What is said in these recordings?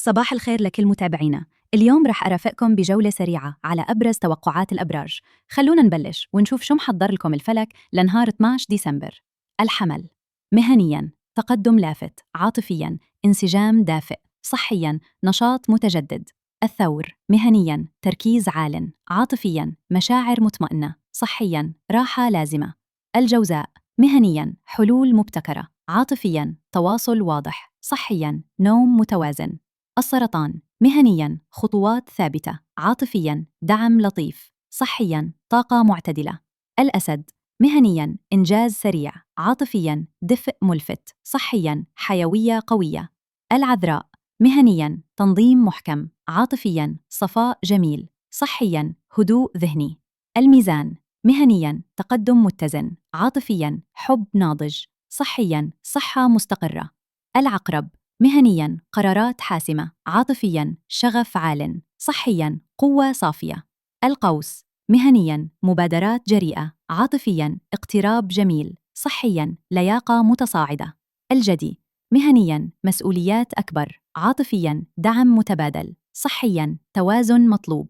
صباح الخير لكل متابعينا. اليوم رح أرافقكم بجولة سريعة على أبرز توقعات الأبراج. خلونا نبلش ونشوف شو محضر لكم الفلك لنهار 12 ديسمبر. الحمل. مهنياً تقدم لافت، عاطفياً انسجام دافئ، صحياً نشاط متجدد. الثور. مهنياً تركيز عال، عاطفياً مشاعر مطمئنة، صحياً راحة لازمة. الجوزاء. مهنياً حلول مبتكرة، عاطفياً تواصل واضح، صحياً نوم متوازن. السرطان. مهنياً خطوات ثابتة، عاطفياً دعم لطيف، صحياً طاقة معتدلة. الأسد. مهنياً إنجاز سريع، عاطفياً دفء ملفت، صحياً حيوية قوية. العذراء. مهنياً تنظيم محكم، عاطفياً صفاء جميل، صحياً هدوء ذهني. الميزان. مهنياً تقدم متزن، عاطفياً حب ناضج، صحياً صحة مستقرة. العقرب. مهنياً قرارات حاسمة، عاطفياً شغف عال، صحياً قوة صافية. القوس. مهنياً مبادرات جريئة، عاطفياً اقتراب جميل، صحياً لياقة متصاعدة. الجدي. مهنياً مسؤوليات أكبر، عاطفياً دعم متبادل، صحياً توازن مطلوب.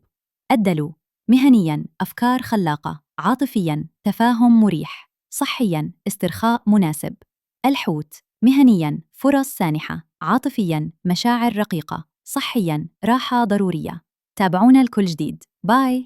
الدلو. مهنياً أفكار خلاقة، عاطفياً تفاهم مريح، صحياً استرخاء مناسب. الحوت. مهنياً فرص سانحة، عاطفياً مشاعر رقيقة، صحياً راحة ضرورية. تابعونا لكل جديد. باي.